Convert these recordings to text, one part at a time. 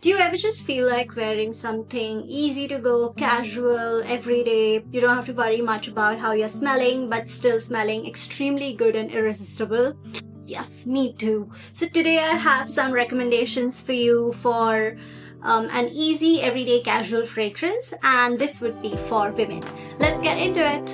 Do you ever just feel like wearing something easy to go, casual, everyday? You don't have to worry much about how you're smelling, but still smelling extremely good and irresistible? Yes, me too. So today I have some recommendations for you for an easy, everyday, casual fragrance, and this would be for women. Let's get into it.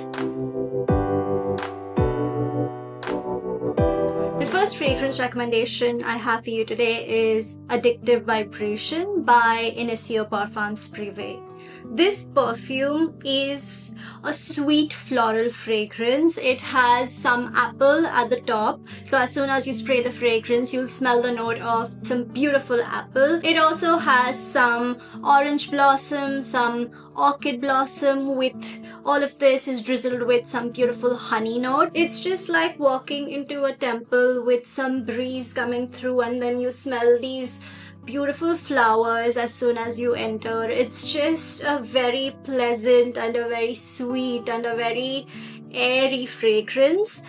The first fragrance recommendation I have for you today is Addictive Vibration by Initio Parfums Privé. This perfume is a sweet floral fragrance. It has some apple at the top. So as soon as you spray the fragrance, you'll smell the note of some beautiful apple. It also has some orange blossom, some orchid blossom. With all of this is drizzled with some beautiful honey note. It's just like walking into a temple with some breeze coming through, and then you smell these beautiful flowers as soon as you enter. It's just a very pleasant and a very sweet and a very airy fragrance.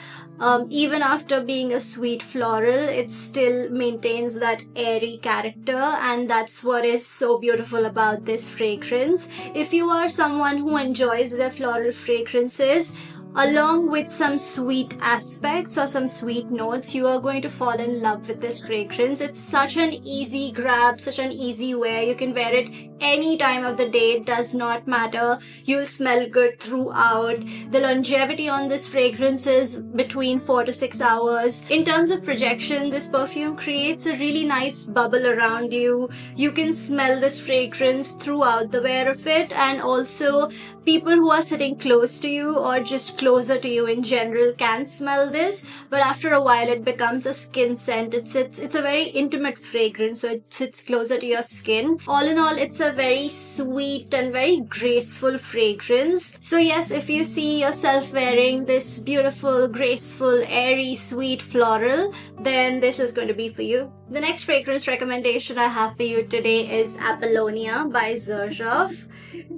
Even after being a sweet floral, it still maintains that airy character, and that's what is so beautiful about this fragrance. If you are someone who enjoys their floral fragrances along with some sweet aspects or some sweet notes, you are going to fall in love with this fragrance. It's such an easy grab, such an easy wear. You can wear it any time of the day, it does not matter. You'll smell good throughout. The longevity on this fragrance is between 4 to 6 hours. In terms of projection, this perfume creates a really nice bubble around you. You can smell this fragrance throughout the wear of it, and also people who are sitting close to you or just closer to you in general can smell this, but after a while it becomes a skin scent. It's a very intimate fragrance, so it sits closer to your skin. All in all, it's a very sweet and very graceful fragrance. So yes, if you see yourself wearing this beautiful, graceful, airy, sweet floral, then this is going to be for you. The next fragrance recommendation I have for you today is Apollonia by Xerjoff.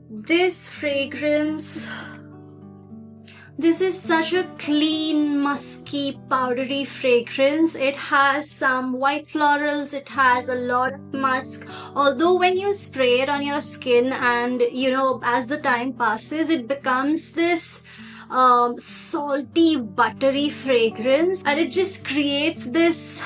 This fragrance, this is such a clean, musky, powdery fragrance. It has some white florals, it has a lot of musk. Although when you spray it on your skin and, as the time passes, it becomes this salty, buttery fragrance, and it just creates this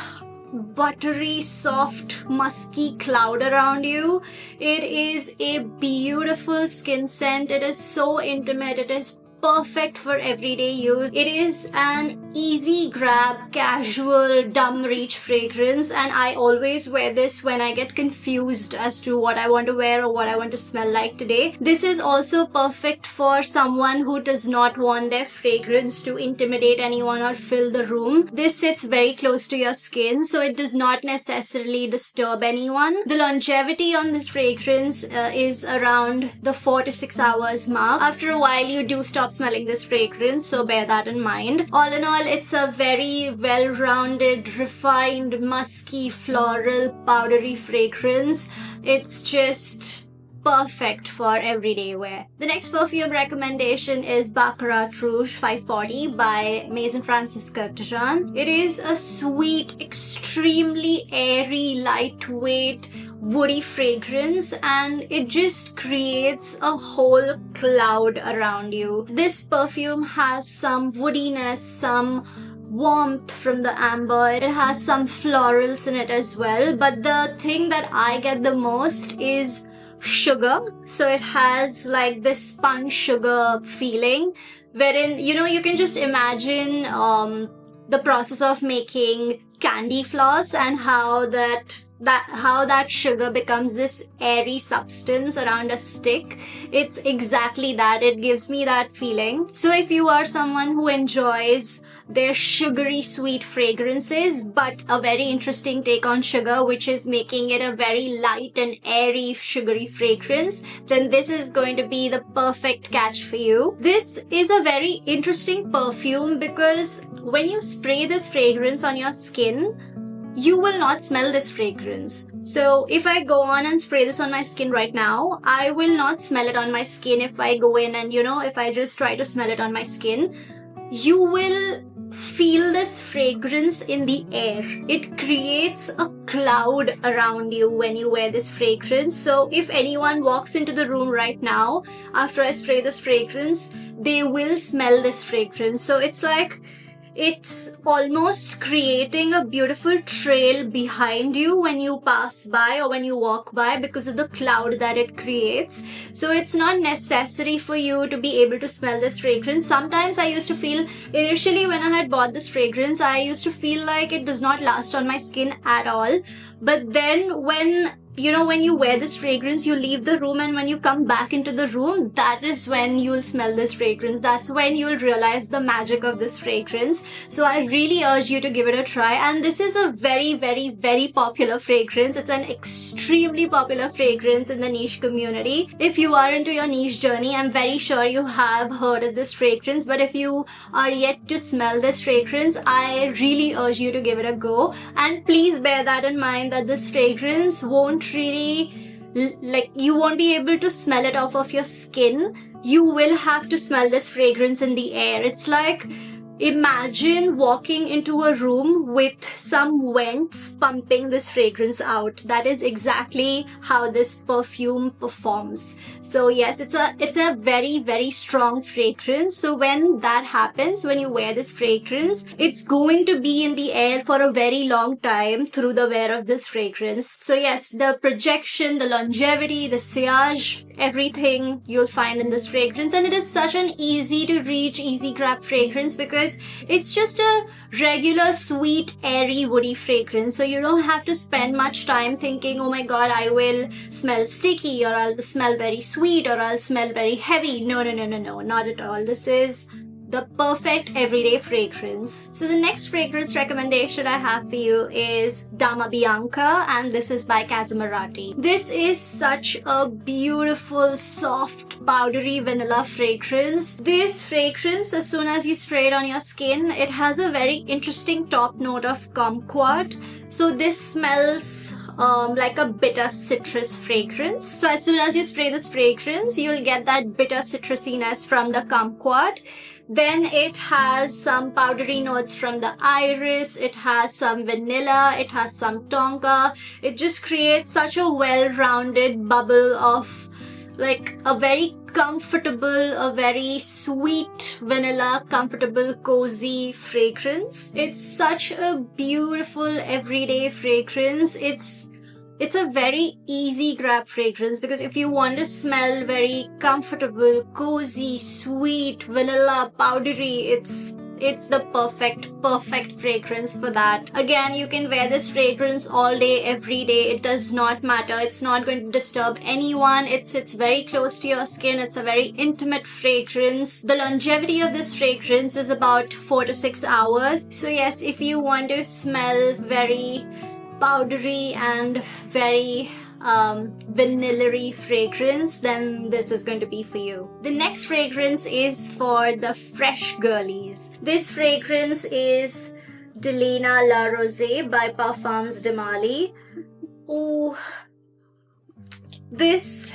buttery, soft, musky cloud around you. It is a beautiful skin scent. It is so intimate. It is perfect for everyday use. It is an easy grab, casual, dumb reach fragrance, and I always wear this when I get confused as to what I want to wear or what I want to smell like today. This is also perfect for someone who does not want their fragrance to intimidate anyone or fill the room. This sits very close to your skin, so it does not necessarily disturb anyone. The longevity on this fragrance is around the 4 to 6 hours mark. After a while, you do stop smelling this fragrance, so bear that in mind. All in all, it's a very well-rounded, refined, musky, floral, powdery fragrance. It's just perfect for everyday wear. The next perfume recommendation is Baccarat Rouge 540 by Maison Francis Kurkdjian. It is a sweet, extremely airy, lightweight, woody fragrance, and it just creates a whole cloud around you. This perfume has some woodiness, some warmth from the amber. It has some florals in it as well, but the thing that I get the most is sugar. So it has like this spun sugar feeling, wherein you can just imagine the process of making candy floss and how that sugar becomes this airy substance around a stick. It's exactly that. It gives me that feeling. So if you are someone who enjoys their sugary sweet fragrances, but a very interesting take on sugar, which is making it a very light and airy sugary fragrance, then this is going to be the perfect catch for you. This is a very interesting perfume because when you spray this fragrance on your skin, you will not smell this fragrance. So if I go on and spray this on my skin right now, I will not smell it on my skin. If I go in and if I just try to smell it on my skin, you will feel this fragrance in the air. It creates a cloud around you when you wear this fragrance. So if anyone walks into the room right now, after I spray this fragrance, they will smell this fragrance. So it's like, it's almost creating a beautiful trail behind you when you pass by or when you walk by because of the cloud that it creates. So it's not necessary for you to be able to smell this fragrance. Sometimes I used to feel, initially when I had bought this fragrance, I used to feel like it does not last on my skin at all. But then when you wear this fragrance, you leave the room, and when you come back into the room, that is when you'll smell this fragrance. That's when you'll realize the magic of this fragrance. So I really urge you to give it a try. And this is a very, very, very popular fragrance. It's an extremely popular fragrance in the niche community. If you are into your niche journey, I'm very sure you have heard of this fragrance. But if you are yet to smell this fragrance, I really urge you to give it a go. And please bear that in mind, that this fragrance won't really, you won't be able to smell it off of your skin. You will have to smell this fragrance in the air. It's like, imagine walking into a room with some vents pumping this fragrance out. That is exactly how this perfume performs. So yes, it's a very, very strong fragrance. So when that happens, when you wear this fragrance, it's going to be in the air for a very long time through the wear of this fragrance. So yes, the projection, the longevity, the sillage, everything you'll find in this fragrance. And it is such an easy to reach, easy grab fragrance because it's just a regular, sweet, airy, woody fragrance. So you don't have to spend much time thinking, oh my god, I will smell sticky, or I'll smell very sweet, or I'll smell very heavy. No, not at all. This is the perfect everyday fragrance. So the next fragrance recommendation I have for you is Dama Bianca, and this is by Casimirati. This is such a beautiful, soft, powdery vanilla fragrance. This fragrance, as soon as you spray it on your skin, it has a very interesting top note of kumquat. So this smells like a bitter citrus fragrance. So as soon as you spray this fragrance, you'll get that bitter citrusiness from the kumquat. Then it has some powdery notes from the iris, it has some vanilla, it has some tonka. It just creates such a well-rounded bubble of like a very comfortable, a very sweet vanilla, comfortable, cozy fragrance. It's such a beautiful everyday fragrance. It's a very easy grab fragrance because if you want to smell very comfortable, cozy, sweet, vanilla, powdery, it's the perfect fragrance for that. Again, you can wear this fragrance all day, every day. It does not matter. It's not going to disturb anyone. It's very close to your skin. It's a very intimate fragrance. The longevity of this fragrance is about 4 to 6 hours. So yes, if you want to smell very powdery and very vanilla-y fragrance, then this is going to be for you. The next fragrance is for the fresh girlies. This fragrance is Delina La Rosee by Perfumes de Mali. Oh, this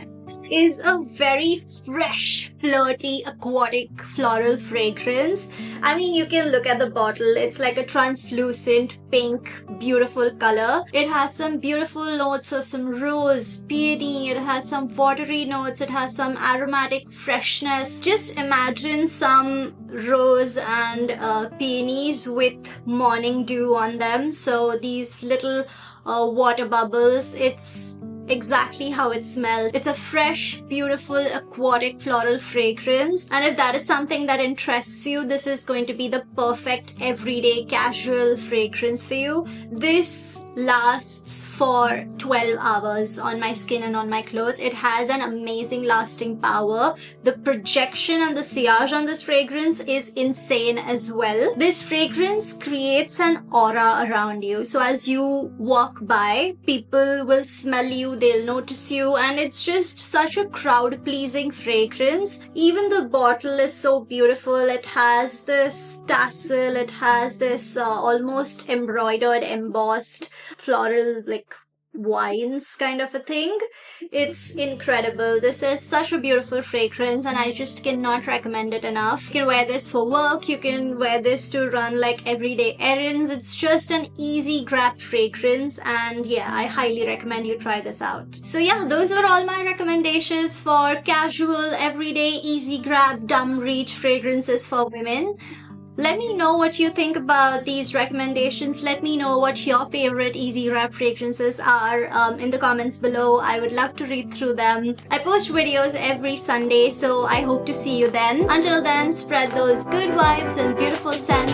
is a very fresh, flirty, aquatic, floral fragrance. I mean, you can look at the bottle. It's like a translucent pink, beautiful color. It has some beautiful notes of some rose, peony. It has some watery notes. It has some aromatic freshness. Just imagine some rose and peonies with morning dew on them. So these little water bubbles, it's exactly how it smells. It's a fresh, beautiful, aquatic floral fragrance, and if that is something that interests you, this is going to be the perfect everyday casual fragrance for you. This lasts for 12 hours on my skin and on my clothes. It has an amazing lasting power. The projection and the sillage on this fragrance is insane as well. This fragrance creates an aura around you. So as you walk by, people will smell you, they'll notice you, and it's just such a crowd-pleasing fragrance. Even the bottle is so beautiful. It has this tassel, it has this almost embroidered, embossed floral wines kind of a thing. It's incredible. This is such a beautiful fragrance and I just cannot recommend it enough. You can wear this for work, you can wear this to run like everyday errands. It's just an easy grab fragrance, and yeah, I highly recommend you try this out. So yeah, those were all my recommendations for casual, everyday, easy grab, dumb reach fragrances for women. Let me know what you think about these recommendations. Let me know what your favorite easy grab fragrances are in the comments below. I would love to read through them. I post videos every Sunday, so I hope to see you then. Until then, spread those good vibes and beautiful scents